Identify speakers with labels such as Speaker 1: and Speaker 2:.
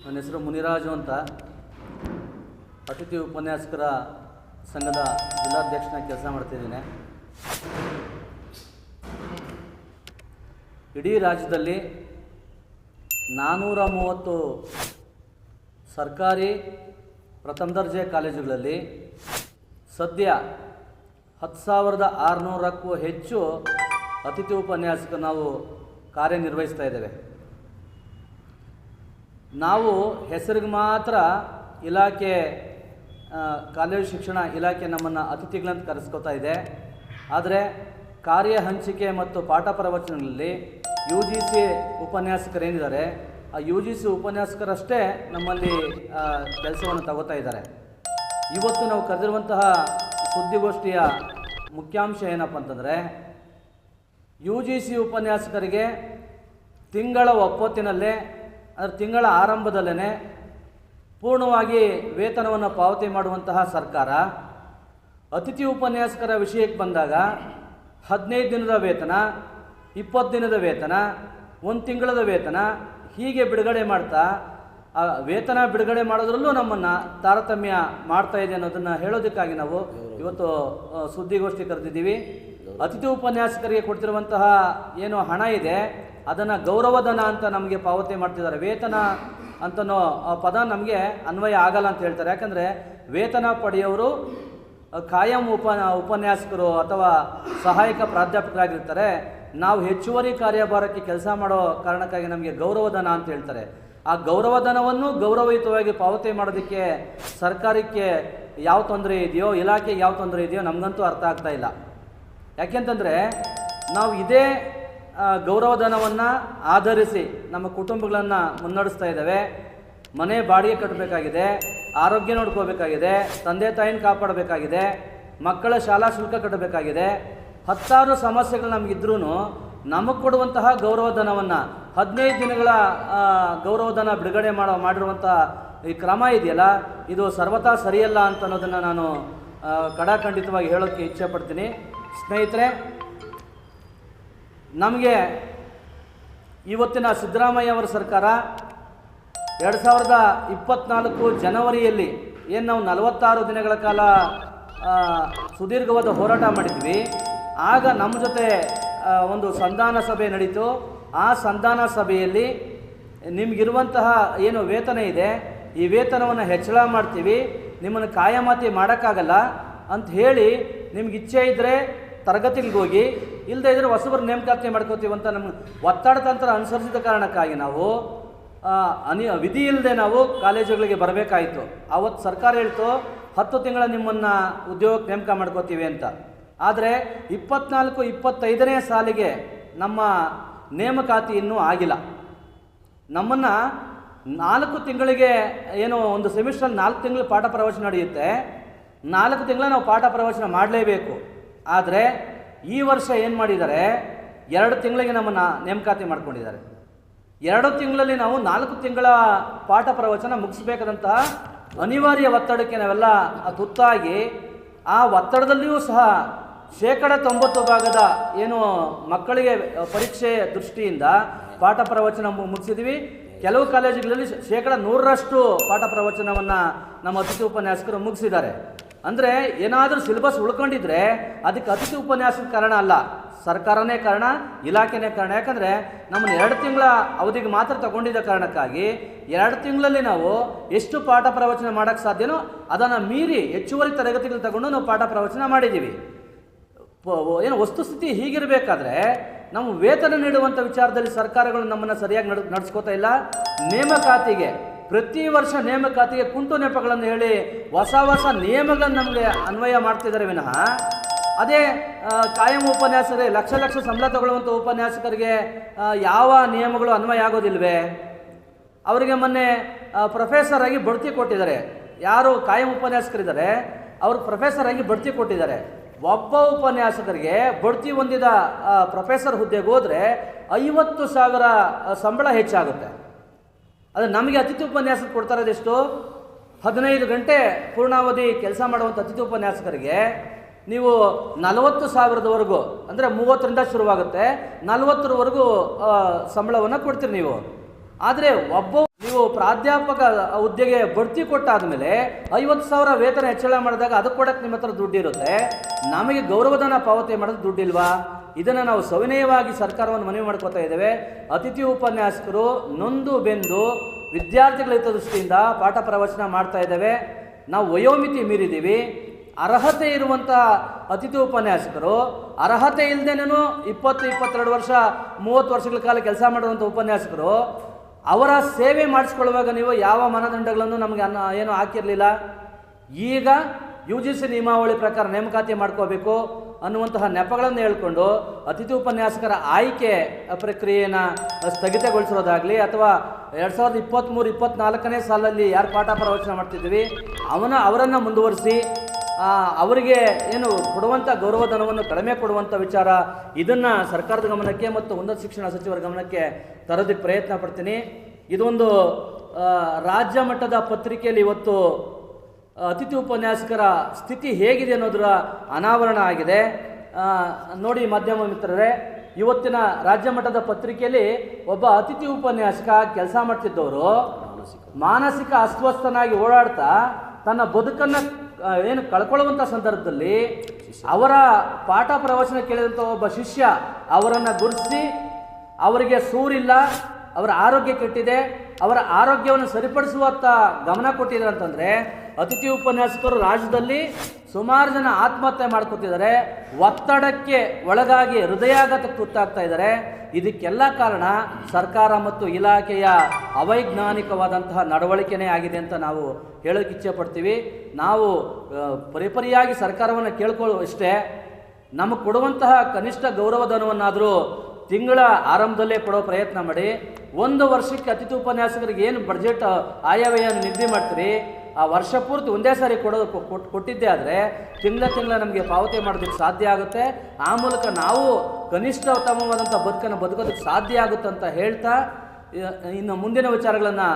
Speaker 1: ನನ್ನ ಹೆಸರು ಮುನಿರಾಜು ಅಂತ, ಅತಿಥಿ ಉಪನ್ಯಾಸಕರ ಸಂಘದ ಜಿಲ್ಲಾಧ್ಯಕ್ಷನಾಗಿ ಕೆಲಸ ಮಾಡ್ತಿದ್ದೀನಿ. ಇಡೀ ರಾಜ್ಯದಲ್ಲಿ 430 ಸರ್ಕಾರಿ ಪ್ರಥಮ ದರ್ಜೆ ಕಾಲೇಜುಗಳಲ್ಲಿ ಸದ್ಯ 10,600ಕ್ಕೂ ಹೆಚ್ಚು ಅತಿಥಿ ಉಪನ್ಯಾಸಕರು ನಾವು ಕಾರ್ಯನಿರ್ವಹಿಸ್ತಾ ಇದ್ದೇವೆ. ನಾವು ಹೆಸರಿಗೆ ಮಾತ್ರ ಇಲಾಖೆ ಕಾಲೇಜು ಶಿಕ್ಷಣ ಇಲಾಖೆ ನಮ್ಮನ್ನು ಅತಿಥಿಗಳಂತ ಕರೆಸ್ಕೊತಾ ಇದೆ. ಆದರೆ ಕಾರ್ಯ ಹಂಚಿಕೆ ಮತ್ತು ಪಾಠ ಪ್ರವಚನಗಳಲ್ಲಿ UGC ಉಪನ್ಯಾಸಕರೇನಿದ್ದಾರೆ, ಆ UGC ಉಪನ್ಯಾಸಕರಷ್ಟೇ ನಮ್ಮಲ್ಲಿ ಕೆಲಸವನ್ನು ತಗೋತಾ ಇದ್ದಾರೆ. ಇವತ್ತು ನಾವು ಕರೆದಿರುವಂತಹ ಸುದ್ದಿಗೋಷ್ಠಿಯ ಮುಖ್ಯಾಂಶ ಏನಪ್ಪ ಅಂತಂದರೆ, UGC ಉಪನ್ಯಾಸಕರಿಗೆ ತಿಂಗಳ ಒಪ್ಪತ್ತಿನಲ್ಲೇ, ಅಂದರೆ ತಿಂಗಳ ಆರಂಭದಲ್ಲೇ ಪೂರ್ಣವಾಗಿ ವೇತನವನ್ನು ಪಾವತಿ ಮಾಡುವಂತಹ ಸರ್ಕಾರ, ಅತಿಥಿ ಉಪನ್ಯಾಸಕರ ವಿಷಯಕ್ಕೆ ಬಂದಾಗ 15 ದಿನದ ವೇತನ, 20 ದಿನದ ವೇತನ, 1 ತಿಂಗಳದ ವೇತನ ಹೀಗೆ ಬಿಡುಗಡೆ ಮಾಡ್ತಾ ಆ ವೇತನ ಬಿಡುಗಡೆ ಮಾಡೋದ್ರಲ್ಲೂ ನಮ್ಮನ್ನು ತಾರತಮ್ಯ ಮಾಡ್ತಾ ಇದೆ ಅನ್ನೋದನ್ನು ಹೇಳೋದಕ್ಕಾಗಿ ನಾವು ಇವತ್ತು ಸುದ್ದಿಗೋಷ್ಠಿ ಕರೆದಿದ್ದೀವಿ. ಅತಿಥಿ ಉಪನ್ಯಾಸಕರಿಗೆ ಕೊಡ್ತಿರುವಂತಹ ಏನು ಹಣ ಇದೆ ಅದನ್ನು ಗೌರವಧನ ಅಂತ ನಮಗೆ ಪಾವತಿ ಮಾಡ್ತಿದ್ದಾರೆ. ವೇತನ ಅಂತನೋ ಪದ ನಮಗೆ ಅನ್ವಯ ಆಗಲ್ಲ ಅಂತ ಹೇಳ್ತಾರೆ. ಯಾಕಂದರೆ ವೇತನ ಪಡೆಯೋರು ಕಾಯಂ ಉಪನ್ಯಾಸಕರು ಅಥವಾ ಸಹಾಯಕ ಪ್ರಾಧ್ಯಾಪಕರಾಗಿರ್ತಾರೆ. ನಾವು ಹೆಚ್ಚುವರಿ ಕಾರ್ಯಭಾರಕ್ಕೆ ಕೆಲಸ ಮಾಡೋ ಕಾರಣಕ್ಕಾಗಿ ನಮಗೆ ಗೌರವಧನ ಅಂತ ಹೇಳ್ತಾರೆ. ಆ ಗೌರವಧನವನ್ನು ಗೌರವಯುತವಾಗಿ ಪಾವತಿ ಮಾಡೋದಕ್ಕೆ ಸರ್ಕಾರಕ್ಕೆ ಯಾವ ತೊಂದರೆ ಇದೆಯೋ, ಇಲಾಖೆಗೆ ಯಾವ ತೊಂದರೆ ಇದೆಯೋ ನಮಗಂತೂ ಅರ್ಥ ಆಗ್ತಾ ಇಲ್ಲ. ಯಾಕೆಂತಂದರೆ ನಾವು ಇದೇ ಗೌರವಧನವನ್ನು ಆಧರಿಸಿ ನಮ್ಮ ಕುಟುಂಬಗಳನ್ನು ಮುನ್ನಡೆಸ್ತಾ ಇದ್ದೇವೆ. ಮನೆ ಬಾಡಿಗೆ ಕಟ್ಟಬೇಕಾಗಿದೆ, ಆರೋಗ್ಯ ನೋಡ್ಕೋಬೇಕಾಗಿದೆ, ತಂದೆ ತಾಯಿನ ಕಾಪಾಡಬೇಕಾಗಿದೆ, ಮಕ್ಕಳ ಶಾಲಾ ಶುಲ್ಕ ಕಟ್ಟಬೇಕಾಗಿದೆ. 10 ಸಮಸ್ಯೆಗಳು ನಮಗಿದ್ರೂ ನಮಗೆ ಕೊಡುವಂತಹ ಗೌರವಧನವನ್ನು 15 ದಿನಗಳ ಗೌರವಧನ ಬಿಡುಗಡೆ ಮಾಡಿರುವಂಥ ಈ ಕ್ರಮ ಇದೆಯಲ್ಲ, ಇದು ಸರ್ವತಾ ಸರಿಯಲ್ಲ ಅಂತ ಅನ್ನೋದನ್ನು ನಾನು ಕಡಾಖಂಡಿತವಾಗಿ ಹೇಳೋಕ್ಕೆ ಇಚ್ಛೆ ಪಡ್ತೀನಿ. ಸ್ನೇಹಿತರೆ, ನಮಗೆ ಇವತ್ತಿನ ಸಿದ್ದರಾಮಯ್ಯ ಅವರ ಸರ್ಕಾರ 2024 ಜನವರಿಯಲ್ಲಿ ಏನು ನಾವು 46 ದಿನಗಳ ಕಾಲ ಸುದೀರ್ಘವಾದ ಹೋರಾಟ ಮಾಡಿದ್ವಿ. ಆಗ ನಮ್ಮ ಜೊತೆ ಒಂದು ಸಂಧಾನ ಸಭೆ ನಡೀತು. ಆ ಸಂಧಾನ ಸಭೆಯಲ್ಲಿ ನಿಮಗಿರುವಂತಹ ಏನು ವೇತನ ಇದೆ, ಈ ವೇತನವನ್ನು ಹೆಚ್ಚಳ ಮಾಡ್ತೀವಿ, ನಿಮ್ಮನ್ನು ಕಾಯಮಾತಿ ಮಾಡೋಕ್ಕಾಗಲ್ಲ ಅಂತ ಹೇಳಿ, ನಿಮ್ಗೆ ಇಚ್ಛೆ ಇದ್ದರೆ ತರಗತಿಗೆ ಹೋಗಿ, ಇಲ್ಲದೇ ಇದ್ದರೆ ಹೊಸಬರು ನೇಮಕಾತಿ ಮಾಡ್ಕೋತೀವಿ ಅಂತ ನಮ್ಗೆ ಒತ್ತಡ ತಂತ್ರ ಅನುಸರಿಸಿದ ಕಾರಣಕ್ಕಾಗಿ ನಾವು ವಿಧಿ ಇಲ್ಲದೆ ನಾವು ಕಾಲೇಜುಗಳಿಗೆ ಬರಬೇಕಾಯಿತು. ಆವತ್ತು ಸರ್ಕಾರ ಹೇಳ್ತು 10 ತಿಂಗಳ ನಿಮ್ಮನ್ನು ಉದ್ಯೋಗಕ್ಕೆ ನೇಮಕ ಮಾಡ್ಕೋತೀವಿ ಅಂತ. ಆದರೆ 24-25ನೇ ಸಾಲಿಗೆ ನಮ್ಮ ನೇಮಕಾತಿ ಇನ್ನೂ ಆಗಿಲ್ಲ. ನಮ್ಮನ್ನು 4 ತಿಂಗಳಿಗೆ ಏನು ಒಂದು ಸೆಮಿಸ್ಟ್ರಲ್ಲಿ 4 ತಿಂಗಳು ಪಾಠ ಪ್ರವಚನ ನಡೆಯುತ್ತೆ. 4 ತಿಂಗಳ ನಾವು ಪಾಠ ಪ್ರವಚನ ಮಾಡಲೇಬೇಕು. ಆದರೆ ಈ ವರ್ಷ ಏನು ಮಾಡಿದ್ದಾರೆ, 2 ತಿಂಗಳಿಗೆ ನಮ್ಮನ್ನು ನೇಮಕಾತಿ ಮಾಡ್ಕೊಂಡಿದ್ದಾರೆ. 2 ತಿಂಗಳಲ್ಲಿ ನಾವು 4 ತಿಂಗಳ ಪಾಠ ಪ್ರವಚನ ಮುಗಿಸ್ಬೇಕಾದಂತಹ ಅನಿವಾರ್ಯ ಒತ್ತಡಕ್ಕೆ ನಾವೆಲ್ಲ ತುತ್ತಾಗಿ, ಆ ಒತ್ತಡದಲ್ಲಿಯೂ ಸಹ 90% ಏನು ಮಕ್ಕಳಿಗೆ ಪರೀಕ್ಷೆ ದೃಷ್ಟಿಯಿಂದ ಪಾಠ ಪ್ರವಚನ ಮುಗಿಸಿದ್ವಿ. ಕೆಲವು ಕಾಲೇಜುಗಳಲ್ಲಿ 100% ಪಾಠ ಪ್ರವಚನವನ್ನು ನಮ್ಮ ಅತಿಥಿ ಉಪನ್ಯಾಸಕರು ಮುಗಿಸಿದ್ದಾರೆ. ಅಂದರೆ ಏನಾದರೂ ಸಿಲೆಬಸ್ ಉಳ್ಕೊಂಡಿದ್ರೆ ಅದಕ್ಕೆ ಅತಿಥಿ ಉಪನ್ಯಾಸದ ಕಾರಣ ಅಲ್ಲ, ಸರ್ಕಾರನೇ ಕಾರಣ, ಇಲಾಖೆನೇ ಕಾರಣ. ಯಾಕಂದರೆ ನಮ್ಮನ್ನು 2 ತಿಂಗಳ ಅವಧಿಗೆ ಮಾತ್ರ ತಗೊಂಡಿದ್ದ ಕಾರಣಕ್ಕಾಗಿ 2 ತಿಂಗಳಲ್ಲಿ ನಾವು ಎಷ್ಟು ಪಾಠ ಪ್ರವಚನ ಮಾಡೋಕ್ಕೆ ಸಾಧ್ಯನೋ ಅದನ್ನು ಮೀರಿ ಹೆಚ್ಚುವರಿ ತರಗತಿಗಳು ತಗೊಂಡು ನಾವು ಪಾಠ ಪ್ರವಚನ ಮಾಡಿದ್ದೀವಿ. ಏನು ವಸ್ತುಸ್ಥಿತಿ ಹೀಗಿರಬೇಕಾದ್ರೆ ನಾವು ವೇತನ ನೀಡುವಂಥ ವಿಚಾರದಲ್ಲಿ ಸರ್ಕಾರಗಳು ನಮ್ಮನ್ನು ಸರಿಯಾಗಿ ನಡೆಸ್ಕೋತಾ ಇಲ್ಲ. ನೇಮಕಾತಿಗೆ ಪ್ರತಿ ವರ್ಷ ನೇಮಕಾತಿಗೆ ಕುಂಟು ನೆಪಗಳನ್ನು ಹೇಳಿ ಹೊಸ ನಿಯಮಗಳನ್ನು ನಮಗೆ ಅನ್ವಯ ಮಾಡ್ತಿದ್ದಾರೆ ವಿನಃ, ಅದೇ ಕಾಯಂ ಉಪನ್ಯಾಸಕರೇ ಲಕ್ಷ ಸಂಬಳ ತಗೊಳ್ಳುವಂಥ ಉಪನ್ಯಾಸಕರಿಗೆ ಯಾವ ನಿಯಮಗಳು ಅನ್ವಯ ಆಗೋದಿಲ್ವೇ? ಅವರಿಗೆ ಮೊನ್ನೆ ಪ್ರೊಫೆಸರ್ ಆಗಿ ಬಡ್ತಿ ಕೊಟ್ಟಿದ್ದಾರೆ. ಯಾರು ಕಾಯಂ ಉಪನ್ಯಾಸಕರಿದ್ದಾರೆ ಅವರು ಪ್ರೊಫೆಸರ್ ಆಗಿ ಬಡ್ತಿ ಕೊಟ್ಟಿದ್ದಾರೆ. ಒಬ್ಬ ಉಪನ್ಯಾಸಕರಿಗೆ ಬಡ್ತಿ ಹೊಂದಿದ ಪ್ರೊಫೆಸರ್ ಹುದ್ದೆಗೆ ಹೋದರೆ 50,000 ಸಂಬಳ ಹೆಚ್ಚಾಗುತ್ತೆ. ಅದು ನಮಗೆ ಅತಿಥಿ ಉಪನ್ಯಾಸಕ ಕೊಡ್ತಾ ಇರೋದೆಷ್ಟು? 15 ಗಂಟೆ ಪೂರ್ಣಾವಧಿ ಕೆಲಸ ಮಾಡುವಂಥ ಅತಿಥಿ ಉಪನ್ಯಾಸಕರಿಗೆ ನೀವು 40,000ವರೆಗೂ, ಅಂದರೆ 30ರಿಂದ ಶುರುವಾಗುತ್ತೆ, 40ರವರೆಗೂ ಸಂಬಳವನ್ನು ಕೊಡ್ತೀರಿ ನೀವು. ಆದರೆ ನೀವು ಪ್ರಾಧ್ಯಾಪಕ ಹುದ್ದೆಗೆ ಬಡ್ತಿ ಕೊಟ್ಟಾದ ಮೇಲೆ 50,000 ವೇತನ ಹೆಚ್ಚಳ ಮಾಡಿದಾಗ ಅದಕ್ಕೆ ಕೊಡಕ್ಕೆ ನಿಮ್ಮ ಹತ್ರ ದುಡ್ಡಿರುತ್ತೆ, ನಮಗೆ ಗೌರವಧನ ಪಾವತಿ ಮಾಡೋದು ದುಡ್ಡಿಲ್ವಾ? ಇದನ್ನು ನಾವು ಸವಿನಯವಾಗಿ ಸರ್ಕಾರವನ್ನು ಮನವಿ ಮಾಡ್ಕೋತಾ ಇದ್ದೇವೆ. ಅತಿಥಿ ಉಪನ್ಯಾಸಕರು ನೊಂದು ಬೆಂದು ವಿದ್ಯಾರ್ಥಿಗಳ ಹಿತದೃಷ್ಟಿಯಿಂದ ಪಾಠ ಪ್ರವಚನ ಮಾಡ್ತಾ ಇದ್ದೇವೆ. ನಾವು ವಯೋಮಿತಿ ಮೀರಿದ್ದೀವಿ. ಅರ್ಹತೆ ಇರುವಂಥ ಅತಿಥಿ ಉಪನ್ಯಾಸಕರು, ಅರ್ಹತೆ ಇಲ್ಲದೇನೂ 20-22 ವರ್ಷ 30 ವರ್ಷಗಳ ಕಾಲ ಕೆಲಸ ಮಾಡುವಂಥ ಉಪನ್ಯಾಸಕರು, ಅವರ ಸೇವೆ ಮಾಡಿಸ್ಕೊಳ್ಳುವಾಗ ನೀವು ಯಾವ ಮಾನದಂಡಗಳನ್ನು ನಮಗೆ ಏನು ಹಾಕಿರಲಿಲ್ಲ. ಈಗ UGC ನಿಯಮಾವಳಿ ಪ್ರಕಾರ ನೇಮಕಾತಿ ಮಾಡ್ಕೋಬೇಕು ಅನ್ನುವಂತಹ ನೆಪಗಳನ್ನು ಹೇಳ್ಕೊಂಡು ಅತಿಥಿ ಉಪನ್ಯಾಸಕರ ಆಯ್ಕೆ ಪ್ರಕ್ರಿಯೆಯನ್ನು ಸ್ಥಗಿತಗೊಳಿಸೋದಾಗಲಿ ಅಥವಾ 2023-24ನೇ ಸಾಲಲ್ಲಿ ಯಾರು ಪಾಠ ಪ್ರವಚನ ಮಾಡ್ತಿದ್ವಿ ಅವರನ್ನು ಮುಂದುವರಿಸಿ ಅವರಿಗೆ ಏನು ಕೊಡುವಂಥ ಗೌರವಧನವನ್ನು ಕಡಿಮೆ ಕೊಡುವಂಥ ವಿಚಾರ, ಇದನ್ನು ಸರ್ಕಾರದ ಗಮನಕ್ಕೆ ಮತ್ತು ಉನ್ನತ ಶಿಕ್ಷಣ ಸಚಿವರ ಗಮನಕ್ಕೆ ತರೋದಕ್ಕೆ ಪ್ರಯತ್ನ ಪಡ್ತೀನಿ. ಇದೊಂದು ರಾಜ್ಯ ಮಟ್ಟದ ಪತ್ರಿಕೆಯಲ್ಲಿ ಇವತ್ತು ಅತಿಥಿ ಉಪನ್ಯಾಸಕರ ಸ್ಥಿತಿ ಹೇಗಿದೆ ಅನ್ನೋದರ ಅನಾವರಣ ಆಗಿದೆ. ನೋಡಿ ಮಾಧ್ಯಮ ಮಿತ್ರರೇ, ಇವತ್ತಿನ ರಾಜ್ಯ ಮಟ್ಟದ ಪತ್ರಿಕೆಯಲ್ಲಿ ಒಬ್ಬ ಅತಿಥಿ ಉಪನ್ಯಾಸಕ ಕೆಲಸ ಮಾಡ್ತಿದ್ದವರು ಮಾನಸಿಕ ಅಸ್ವಸ್ಥನಾಗಿ ಓಡಾಡ್ತಾ ತನ್ನ ಬದುಕನ್ನು ಏನು ಕಳ್ಕೊಳ್ಳುವಂಥ ಸಂದರ್ಭದಲ್ಲಿ ಅವರ ಪಾಠ ಪ್ರವಚನ ಕೇಳಿದಂಥ ಒಬ್ಬ ಶಿಷ್ಯ ಅವರನ್ನು ಗುರುತಿಸಿ ಅವರಿಗೆ ಸೂರಿಲ್ಲ, ಅವರ ಆರೋಗ್ಯ ಕೆಟ್ಟಿದೆ, ಅವರ ಆರೋಗ್ಯವನ್ನು ಸರಿಪಡಿಸುವತ್ತ ಗಮನ ಕೊಟ್ಟಿದ್ದಾರೆ ಅಂತಂದರೆ, ಅತಿಥಿ ಉಪನ್ಯಾಸಕರು ರಾಜ್ಯದಲ್ಲಿ ಸುಮಾರು ಜನ ಆತ್ಮಹತ್ಯೆ ಮಾಡ್ಕೊತಿದ್ದಾರೆ, ಒತ್ತಡಕ್ಕೆ ಒಳಗಾಗಿ ಹೃದಯಾಘಾತಕ್ಕೆ ತುತ್ತಾಗ್ತಾ ಇದ್ದಾರೆ. ಇದಕ್ಕೆಲ್ಲ ಕಾರಣ ಸರ್ಕಾರ ಮತ್ತು ಇಲಾಖೆಯ ಅವೈಜ್ಞಾನಿಕವಾದಂತಹ ನಡವಳಿಕೆನೇ ಆಗಿದೆ ಅಂತ ನಾವು ಹೇಳೋಕೆ ಇಚ್ಛೆ ಪಡ್ತೀವಿ. ನಾವು ಪರಿಪರಿಯಾಗಿ ಸರ್ಕಾರವನ್ನು ಕೇಳ್ಕೊಳ್ಳುವಷ್ಟೇ, ನಮಗೆ ಕೊಡುವಂತಹ ಕನಿಷ್ಠ ಗೌರವಧನವನ್ನಾದರೂ ತಿಂಗಳ ಆರಂಭದಲ್ಲೇ ಕೊಡೋ ಪ್ರಯತ್ನ ಮಾಡಿ. 1 ವರ್ಷಕ್ಕೆ ಅತಿಥಿ ಉಪನ್ಯಾಸಕರಿಗೆ ಏನು ಬಡ್ಜೆಟ್ ಆಯವ್ಯಯನ್ನು ನಿಗದಿ ಮಾಡ್ತೀರಿ, ಆ ವರ್ಷ ಪೂರ್ತಿ ಒಂದೇ ಸಾರಿ ಕೊಟ್ಟಿದ್ದೇ ಆದರೆ ತಿಂಗಳ ನಮಗೆ ಪಾವತಿ ಮಾಡೋದಕ್ಕೆ ಸಾಧ್ಯ ಆಗುತ್ತೆ. ಆ ಮೂಲಕ ನಾವು ಕನಿಷ್ಠ ಉತ್ತಮವಾದಂಥ ಬದುಕನ್ನು ಬದುಕೋದಕ್ಕೆ ಸಾಧ್ಯ ಆಗುತ್ತೆ ಅಂತ ಹೇಳ್ತಾ, ಇನ್ನು ಮುಂದಿನ ವಿಚಾರಗಳನ್ನು